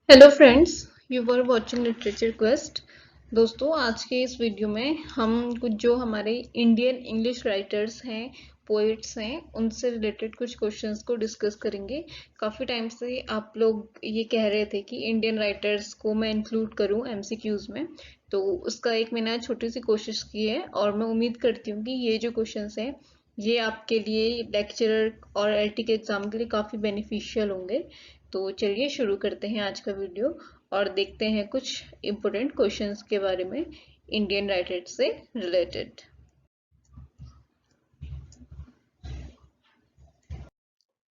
Hello friends, you are watching literature quest. दोस्तों, आज के इस वीडियो में हम कुछ जो हमारे इंडियन इंग्लिश राइटर्स हैं, पोइट्स हैं, उनसे रिलेटेड कुछ क्वेश्चंस को डिस्कस करेंगे। काफ़ी टाइम से आप लोग ये कह रहे थे कि इंडियन राइटर्स को मैं इंक्लूड करूं एमसीक्यूज में, तो उसका एक मैंने आज छोटी सी कोशिश की है और मैं उम्मीद करती हूँ कि ये जो क्वेश्चंस हैं ये आपके लिए लेक्चरर और एलटी के एग्जाम के लिए काफ़ी बेनिफिशियल होंगे। तो चलिए शुरू करते हैं आज का वीडियो और देखते हैं कुछ इम्पोर्टेंट क्वेश्चंस के बारे में इंडियन राइटर से related.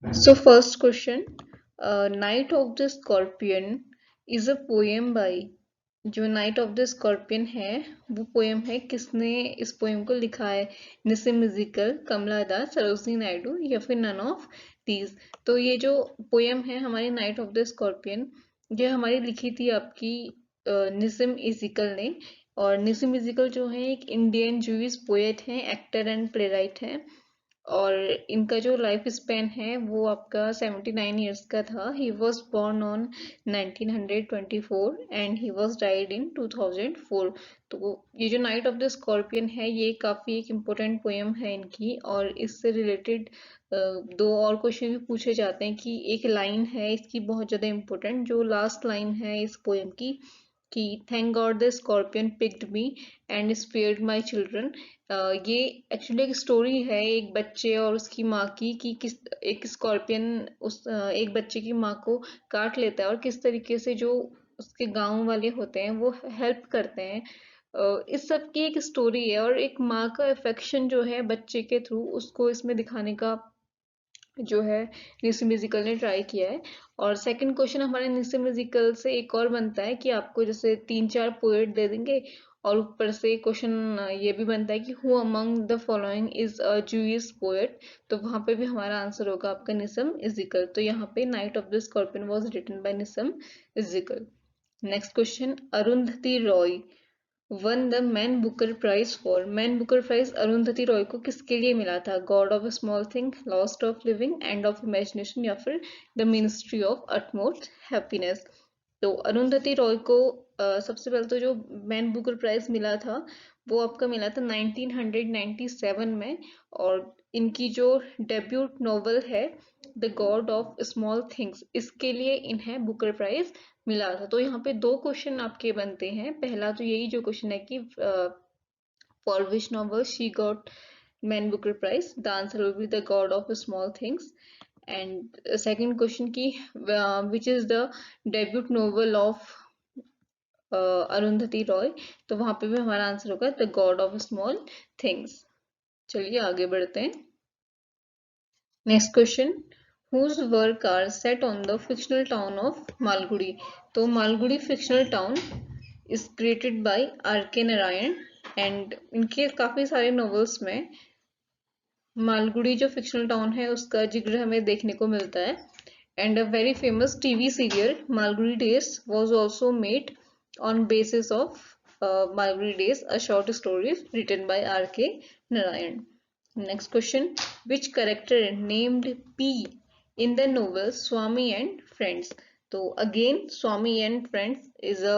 So first question, night of the scorpion is a poem by. जो नाइट ऑफ द स्कॉर्पियन है वो पोएम है, किसने इस पोएम को लिखा है? निसिम म्यूजिकल, कमला दास, सरोजिनी नायडू या फिर नन ऑफ दीज। तो ये जो पोएम है हमारी नाइट ऑफ द स्कॉर्पियन, ये हमारी लिखी थी आपकी निसिम इजिकल ने। और निसिम इजिकल जो है एक इंडियन जूइश पोएट हैं, एक्टर एंड प्लेराइट हैं। और इनका जो लाइफ स्पैन है वो आपका 79 ईयर्स का था। He was born on 1924 and he was died इन 2004। तो ये जो नाइट ऑफ द स्कॉर्पियन है ये काफ़ी एक इम्पोर्टेंट पोएम है इनकी, और इससे रिलेटेड दो और क्वेश्चन भी पूछे जाते हैं कि एक लाइन है इसकी बहुत ज़्यादा इम्पोर्टेंट, जो लास्ट लाइन है इस पोएम की कि thank God the scorpion picked me and spared my children. ये एक्चुअली एक स्टोरी है एक बच्चे और उसकी माँ की, कि किस एक स्कॉर्पियन एक बच्चे की माँ को काट लेता है और किस तरीके से जो उसके गांव वाले होते हैं वो हेल्प करते हैं। इस सब की एक स्टोरी है और एक माँ का अफेक्शन जो है बच्चे के थ्रू उसको इसमें दिखाने का जो है निस्सी म्यूजिकल ने ट्राई किया है। और सेकंड क्वेश्चन हमारे निस्सी म्यूजिकल से एक और बनता है कि आपको जैसे तीन चार पोएट दे देंगे और ऊपर से क्वेश्चन ये भी बनता है कि who among the following is a Jewish poet. तो वहां पे भी हमारा आंसर होगा आपका निसम इजिकल। तो यहाँ पे knight of the scorpion was written by Nissim Ezekiel. Next question, Arundhati Roy won the Man Booker prize for. Man Booker prize Arundhati Roy को किसके लिए मिला था? God of small thing, lost of living, end of imagination या फिर the ministry of utmost happiness. तो अरुंधति रॉय को सबसे पहले तो जो मैन बुकर प्राइज मिला था वो आपका मिला था 1997 में। और इनकी जो डेब्यूट नॉवल है the God of small things, इसके लिए इन्हें बुकर प्राइज मिला था। तो यहाँ पे दो क्वेश्चन आपके बनते हैं। पहला तो यही जो क्वेश्चन है कि for which novel she got Man Booker prize, the answer will be the God of small things. And second question की which is the debut novel of Arundhati Roy, तो वहां पे भी हमारा आंसर होगा the God of small things. चलिए आगे बढ़ते हैं। Next question, whose work are set on the fictional town of Malgudi। तो Malgudi fictional town is created by R.K. Narayan and इनके काफी सारे नॉवेल्स में मालगुड़ी जो फिक्शनल टाउन है उसका जिक्र हमें देखने को मिलता है। And a very famous TV serial Malgudi days was also made on basis of Malgudi Days, a short story written by R.K. Narayan. Next question, which character named P in the novel Swami and Friends? तो again Swami and Friends is a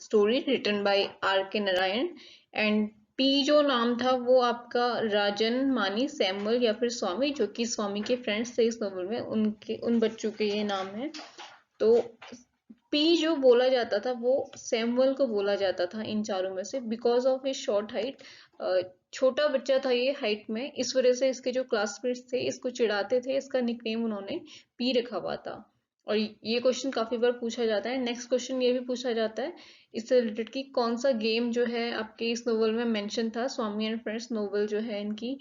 story written by R.K. Narayan and P जो नाम था वो आपका राजन, मानी, Samuel या फिर स्वामी, जो कि स्वामी के फ्रेंड्स थे इस नॉवल में, उनके उन बच्चों के ये नाम है। तो पी जो बोला जाता था वो सैमुअल को बोला जाता था इन चारों में से, because of his short height. छोटा बच्चा था ये हाइट में, इस वजह से इसके जो क्लासमेट्स थे इसको चिढ़ाते थे, इसका निकनेम उन्होंने पी रखा हुआ था। और ये क्वेश्चन काफी बार पूछा जाता है। नेक्स्ट क्वेश्चन ये भी पूछा जाता है इससे रिलेटेड कि कौन सा गेम जो है आपके इस नोवेल में मेंशन था। स्वामी एंड फ्रेंड्स नोवेल जो है इनकी,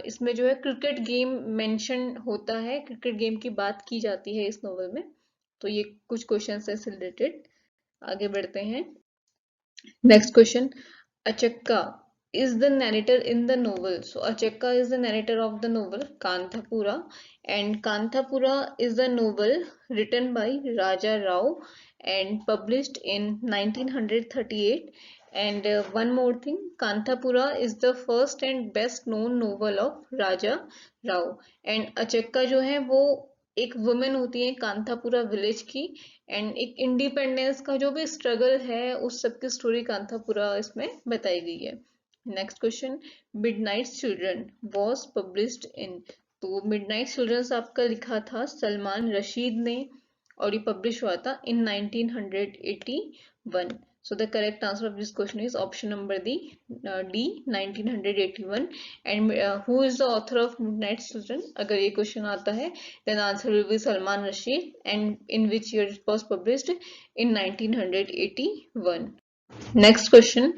इसमें जो है क्रिकेट गेम मेंशन होता है, क्रिकेट गेम की बात की जाती है इस नोवेल में। तो ये कुछ क्वेश्चन है इससे रिलेटेड। आगे बढ़ते हैं। Next question, Achakka is the narrator in the novel. So Achekka is the narrator of the novel Kanthapura, and Kanthapura is the novel written by Raja Rao and published in 1938. And one more thing, Kanthapura is the first and best known novel of Raja Rao, and Achekka जो है वो एक women होती है Kanthapura village की, and एक independence का जो भी स्ट्रगल है उस सब की स्टोरी कांथापुरा इसमें बताई गई है। Next question, midnight children was published in, तो मिडनाइट चिल्ड्रन आपका लिखा था सलमान रशीद ने, और ये पब्लिश हुआ था इन 1981। So the correct answer of this question is option number D, 1981. And who is the author of Midnight Children? अगर ये क्वेश्चन आता है then answer will be Salman Rushdie, and in which year it was published in 1981. Next question,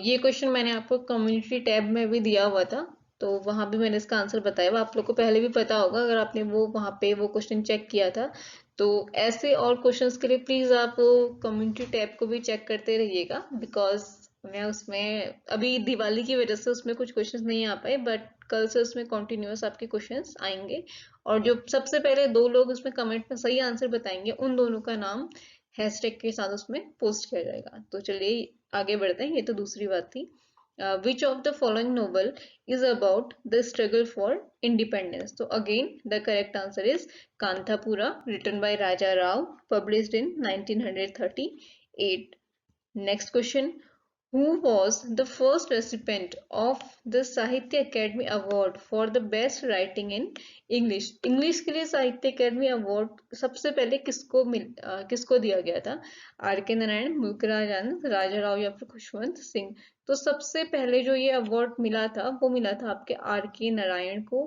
ये question मैंने आपको community tab में भी दिया हुआ था, तो वहां भी मैंने इसका आंसर बताया हुआ, आप लोग को पहले भी पता होगा अगर आपने वो वहां पे वो क्वेश्चन चेक किया था। तो ऐसे और क्वेश्चंस के लिए प्लीज आप कम्युनिटी टैब को भी चेक करते रहिएगा, बिकॉज मैं उसमें अभी दिवाली की वजह से उसमें कुछ क्वेश्चंस नहीं आ पाए, बट कल से उसमें कंटिन्यूअस आपके क्वेश्चंस आएंगे, और जो सबसे पहले 2 लोग उसमें कमेंट में सही आंसर बताएंगे उन दोनों का नाम हैशटैग के साथ उसमें पोस्ट किया जाएगा। तो चलिए आगे बढ़ते हैं, ये तो दूसरी बात थी। Which of the following novel is about the struggle for independence? So again, the correct answer is Kanthapura, written by Raja Rao, published in 1938. Next question. Who was the first recipient of the Sahitya Academy Award for the best writing in English? English के लिए साहित्य Akademi award सबसे पहले किसको दिया गया था? Are के नारायण, मुल्कराज आनंद, राजा राव या फिर खुशवंत सिंह? तो सबसे पहले जो ये अवार्ड मिला था वो मिला था आपके आर के नारायण को।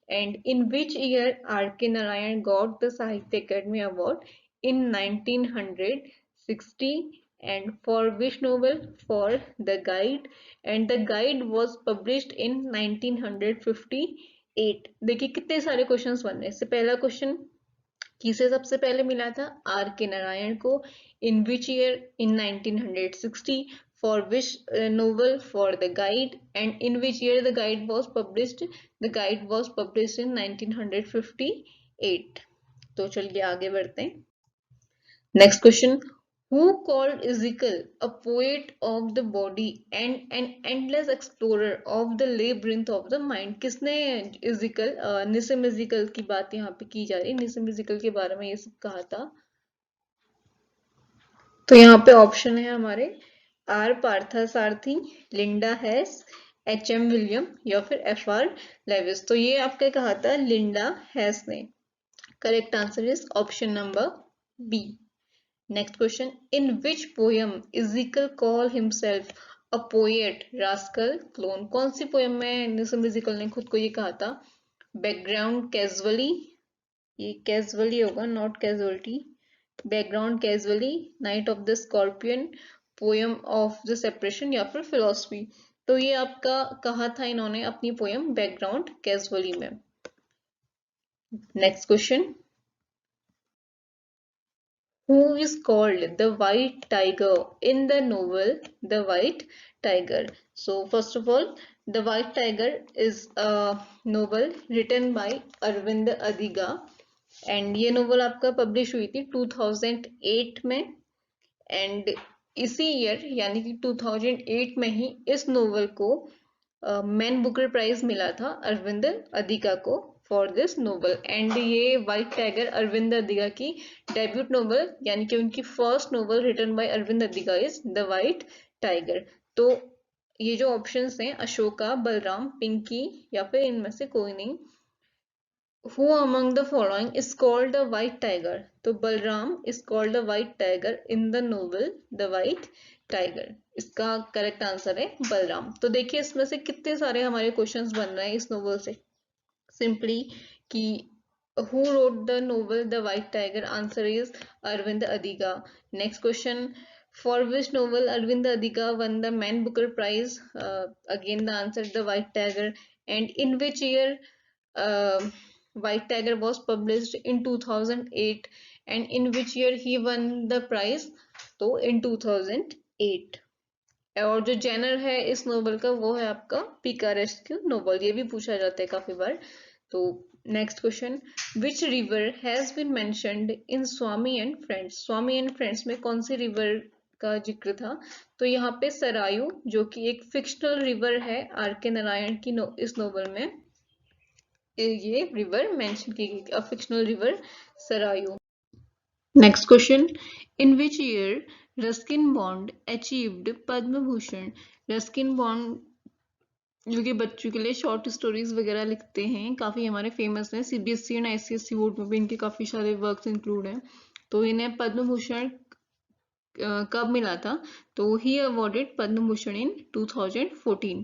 And in which year R के Narayan got the Sahitya Akademi award? In 1960. And for which novel? For The Guide, and The Guide was published in 1958. देखिए कितने सारे क्वेश्चंस बन रहे हैं। इससे पहला क्वेश्चन किसे सबसे पहले मिला था? आर के नारायण को। In which year? In 1960. For which novel? For The Guide. And in which year The Guide was published? The Guide was published in 1958. तो चलिए आगे बढ़ते हैं। Next question. Who called Ezekiel a poet of the body and an endless explorer of the labyrinth of the mind? किसने is equal, निसिम is equal की बात यहाँ पे की जा रही है, निसिम इजिकल के बारे में ये सब कहा था? तो यहाँ पे ऑप्शन है हमारे R Parthasarathy, Linda Hess, H M William या फिर एफ आर लेविस। तो ये आपका कहा था लिंडा हैस ने। Correct answer is option number B. Next question. In which poem Ezekiel call himself a poet, rascal, clone? कौन सी पोएम में निसिम इजिकल ने खुद को ये कहा था? बैकग्राउंड कैजुअली, ये कैजुअली होगा not casualty. Background casually, night of the scorpion, poem of the separation या फिर फिलोसफी? तो ये आपका कहा था इन्होंने अपनी पोएम बैकग्राउंड कैजुअली में। Next question. Who is called the White Tiger in the novel The White Tiger? So first of all, The White Tiger is a novel written by Arvind Adiga, and ये novel आपका publish हुई थी 2008 में, and इसी year यानी कि 2008 में ही इस novel को मैन बुकर प्राइज मिला था अरविंद अधिका को फॉर दिस नोवेल। एंड ये व्हाइट टाइगर अरविंद अधिका की डेब्यूट नोवेल, यानी कि उनकी first novel written by Aravind Adiga is the white tiger. तो ये जो ऑप्शंस हैं अशोका, बलराम, पिंकी या फिर इनमें से कोई नहीं। Who among the following is called the white tiger? तो Balram is called the white tiger in the novel The White Tiger. इसका करेक्ट आंसर है बलराम। तो देखिए इसमें से कितने सारे हमारे क्वेश्चंस बन रहे हैं इस नोवेल से। सिंपली कि who wrote the novel The White Tiger? Answer is Arvind Adiga. Next question. For which novel Arvind Adiga won the Man Booker Prize? Again the answer is The White Tiger. And in which year White Tiger was published? In 2008. And in which year he won the prize? तो in 2008. और जो Jenner है इस novel का वो है आपका पिकारेस्क्यू novel, ये भी पूछा जाता है काफी बार। तो next question. Which river has been mentioned in Swami and friends? Swami and friends में कौन सी रिवर का जिक्र था? तो यहाँ पे सरायू, जो कि एक फिक्शनल रिवर है आर के नारायण की इस नोवेल में, ये रिवर मेंशन की गई, a fictional river Sarayu. Next question, in which year Ruskin bond achieved Padma Bhushan. Ruskin bond जो कि बच्चों के लिए शॉर्ट स्टोरीज वगैरह लिखते हैं, काफी हमारे फेमस हैं, सीबीएसई एंड आईसीएसई बोर्ड में भी इनके काफी सारे वर्क्स इंक्लूड हैं। तो इन्हें पद्म भूषण कब मिला था? तो ही अवॉर्डेड पद्म भूषण इन 2014।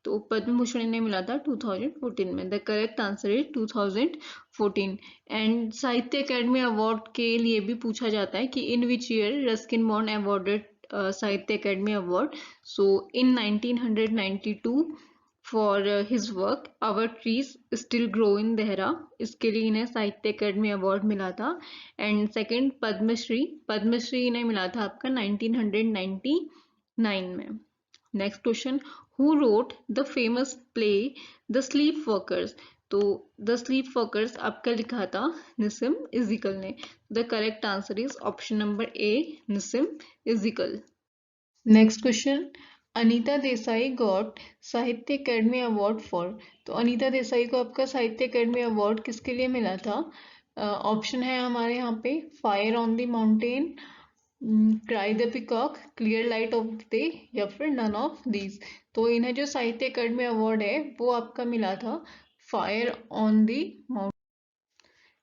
तो पद्म भूषण इन्हें मिला था 2014 में। The correct answer is 2014। And Sahitya Akademi award के लिए भी पूछा जाता है कि in which year Ruskin Bond awarded Sahitya Akademi award. So in 1992 for his work our trees still grow in Dehra. इसके लिए इन्हें साहित्य अकेडमी अवार्ड मिला था। एंड सेकंड पद्मश्री, पद्मश्री इन्हें मिला था आपका 1999 में। Next question, who wrote the famous play the sleep workers. तो द स्लीप वर्कर्स आपका लिखा था निसिम इजिकल ने। The correct answer is option number A, Nissim Ezekiel. Next question, Anita Desai got Sahitya Akademi award for. तो अनीता देसाई को आपका साहित्य अकेडमी अवार्ड किसके लिए मिला था? ऑप्शन है हमारे यहाँ पे, fire on the mountain, cry the peacock, clear light of day, या फिर नन ऑफ दीज। तो इन्हें जो साहित्य अकेडमी अवार्ड है वो आपका मिला था fire on the mountain.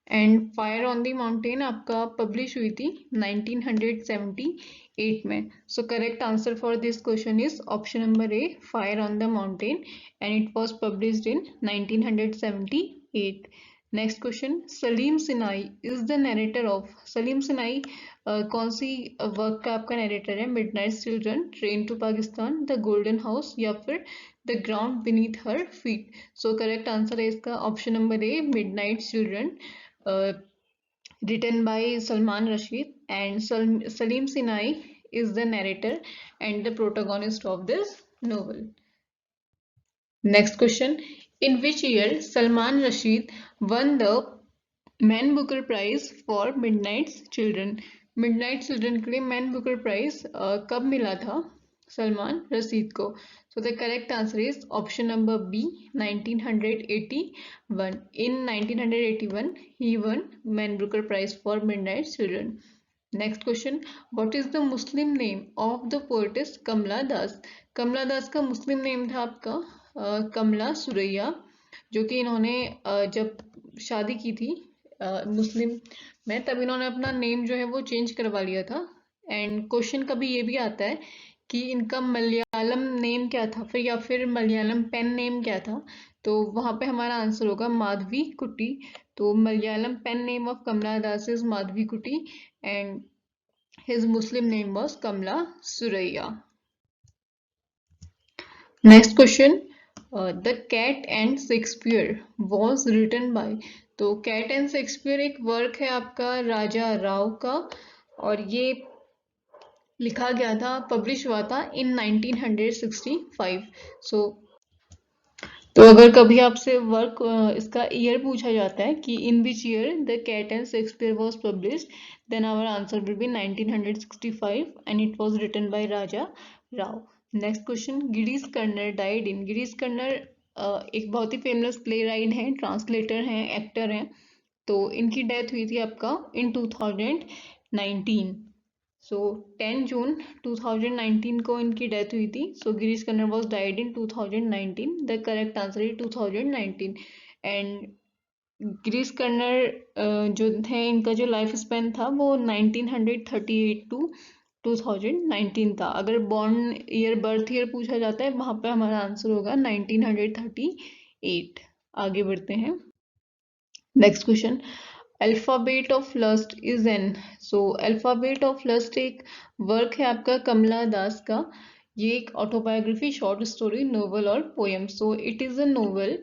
And fire on the mountain आपका पब्लिश हुई थी 1978 में। So correct answer for this question is option number A, fire on the mountain, and it was published in 1978। Next question, Salim Sinai is the narrator of. Salim Sinai कौन सी work का आपका narrator है? Midnight children, train to Pakistan, the golden house, या फिर the ground beneath her feet. So correct answer है इसका option number A, midnight children, written by Salman Rashid, and Salim Sinai is the narrator and the protagonist of this novel. Next question, in which year Salman Rashid won the Man Booker prize for midnight children. Midnight children के लिए man Booker prize कब मिला था सलमान रशीद को? So the correct answer is option number B, 1981। In 1981 he won Man Booker prize for midnight children. Next question, what is the Muslim name of the poetess Kamala Das. Kamala Das का Muslim name था आपका कमला सुरैया, जो कि इन्होंने जब शादी की थी मुस्लिम में, तब इन्होंने अपना नेम जो है वो चेंज करवा लिया था। एंड क्वेश्चन कभी ये भी आता है कि इनका मलयालम नेम क्या था, फिर या फिर मलयालम पेन नेम क्या था। तो वहां पे हमारा आंसर होगा माधवी कुटी। तो Malayalam pen name of Kamala Das is Madhavi Kutty, and his Muslim name was Kamla Suraya. Next question, The Cat and Shakespeare was written by। तो Cat and Shakespeare एक वर्क है आपका राजा राव का, और ये लिखा गया था, पब्लिश हुआ था इन 1965। सो तो अगर कभी आपसे वर्क इसका ईयर पूछा जाता है कि in which year the cat and Shakespeare was published, then our answer will be 1965 and it was written by Raja Rao. Next question, Girish Karnad died in. Girish Karnad एक बहुत ही फेमस प्ले राइट हैं, ट्रांसलेटर हैं, एक्टर हैं। तो इनकी डेथ हुई थी आपका इन 2019। सो 10 जून 2019 को इनकी डेथ हुई थी। So Girish Karnad was died in 2019। The correct answer is 2019। And Girish Karnad जो थे, इनका जो लाइफ स्पेन था वो 1938 टू 2019 था। अगर बॉर्न ईयर, बर्थ ईयर पूछा जाता है, वहां पे हमारा आंसर होगा 1938। आगे बढ़ते हैं। Next question, alphabet of lust is an. So alphabet of lust एक वर्क है आपका कमला दास का। ये एक ऑटोबायोग्राफी, शॉर्ट स्टोरी, नोवेल और poem. So it is a novel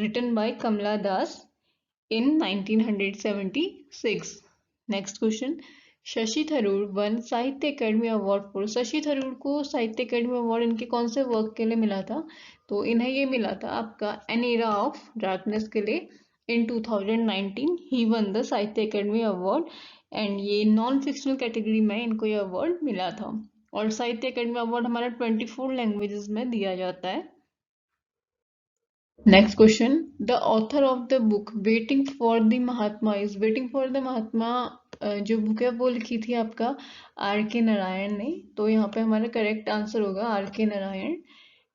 written by Kamala Das in 1976. Next question, Shashi Tharoor won Sahitya Akademi award for. Shashi Tharoor को साहित्य अकेडमी अवार्ड इनके कौन से वर्क के लिए मिला था? तो इन्हें ये मिला था आपका एन एरा ऑफ डार्कनेस के लिए। इन 2019 ही one the Sahitya Akademi award, and ये नॉन फिक्शनल कैटेगरी में इनको ये अवार्ड मिला था। और साहित्य अकेडमी अवार्ड हमारा 24 लैंग्वेजेस में दिया जाता है। Next question, the author of the book waiting for the Mahatma is, waiting for the Mahatma जो बुक है वो लिखी थी आपका आर के नारायण ने। तो यहाँ पे हमारा करेक्ट आंसर होगा आर के नारायण।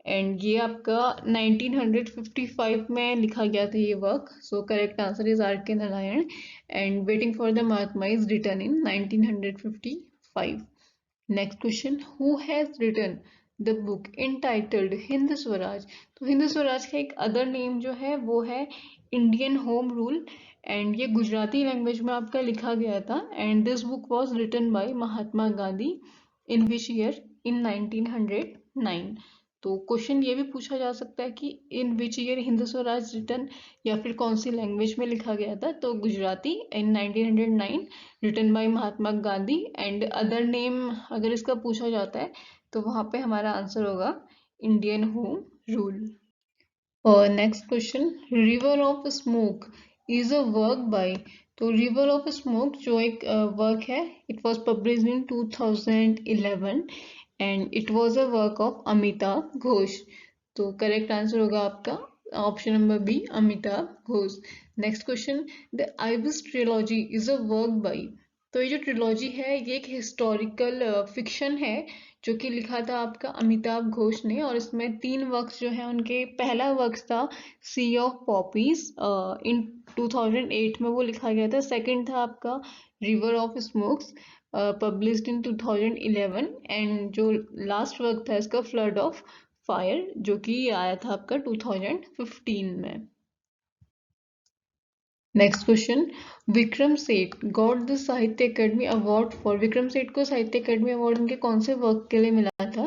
एंड ये आपका 1955 में लिखा गया था ये work. So correct answer is R के Narayan. And waiting for the Mahatma is written in 1955। Next question, who has written the book entitled Hind Swaraj. तो हिंद स्वराज का एक अदर नेम जो है वो है इंडियन होम रूल। एंड ये गुजराती लैंग्वेज में आपका लिखा गया था। And this book was written by Mahatma Gandhi in which year, in 1909। तो क्वेश्चन ये भी पूछा जा सकता है कि in which year Hind Swaraj written, या फिर कौन सी लैंग्वेज में लिखा गया था। तो Gujarati in 1909, written by Mahatma Gandhi. And other name अगर इसका पूछा जाता है तो वहां पे हमारा आंसर होगा इंडियन होम रूल। और next question, river of smoke is a work by. तो रिवर ऑफ स्मोक जो एक वर्क है, it was published in 2011 and it was a work of Amitav Ghosh. तो करेक्ट आंसर होगा आपका option number B, Amitav Ghosh. Next question, the Ibis trilogy is a work by. तो ये जो ट्रिलॉजी है ये एक हिस्टोरिकल फिक्शन है जो कि लिखा था आपका अमिताभ घोष ने। और इसमें 3 वर्क्स जो है उनके, पहला वर्क था सी ऑफ पॉपीज, इन 2008 में वो लिखा गया था। सेकंड था आपका river of smokes, published in 2011। And जो लास्ट वर्क था इसका फ्लड ऑफ फायर, जो कि आया था आपका 2015 में। Next question, Vikram Seth got the Sahitya Akademi award for. Vikram Seth को साहित्य अकेडमी अवार्ड उनके कौन से वर्क के लिए मिला था?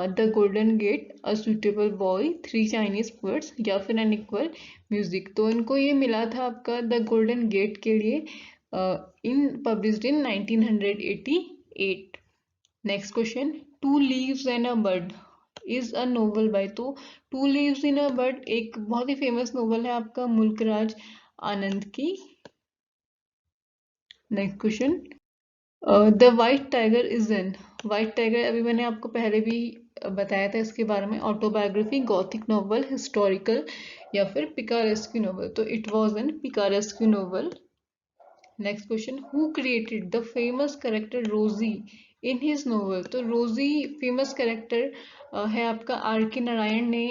The golden gate, a suitable boy, 3 Chinese poets, या फिर अन इक्वल म्यूजिक। तो इनको ये मिला था आपका द गोल्डन गेट के लिए, in published in 1988। Next question, two leaves and a bird is a novel by. तो two leaves in a bird एक बहुत ही फेमस नोवेल है आपका मुल्कराज आनंद की। Next question, the white tiger is an. White tiger अभी मैंने आपको पहले भी बताया था इसके बारे में, ऑटोबायोग्राफी, गॉथिक नॉवल, हिस्टोरिकल, या फिर पिकारेस्क्यू नॉवल। तो it was an picaresque novel. Next question, who created the famous character Rosie in his novel. तो रोजी फेमस कैरेक्टर है आपका आर के नारायण ने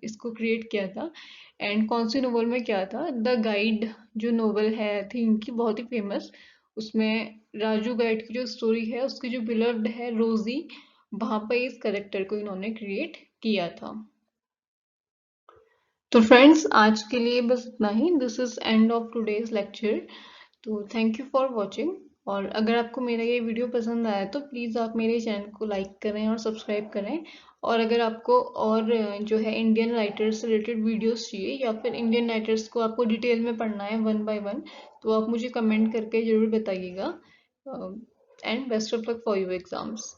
इसको क्रिएट किया था। एंड कौन सी नोवेल में क्या था? द गाइड जो नोवेल है थी इनकी बहुत ही फेमस, उसमें राजू गाइड की जो स्टोरी है उसकी जो बिलव्ड है रोजी, वहां पर इस कैरेक्टर को इन्होंने क्रिएट किया था। तो फ्रेंड्स आज के लिए बस इतना ही। This is end of today's lecture. तो थैंक यू फॉर वॉचिंग। और अगर आपको मेरा ये वीडियो पसंद आया तो प्लीज़ आप मेरे चैनल को लाइक करें और सब्सक्राइब करें। और अगर आपको और जो है इंडियन राइटर्स से रिलेटेड वीडियोस चाहिए, या फिर इंडियन राइटर्स को आपको डिटेल में पढ़ना है वन बाय वन, तो आप मुझे कमेंट करके ज़रूर बताइएगा। And best of luck for your exams.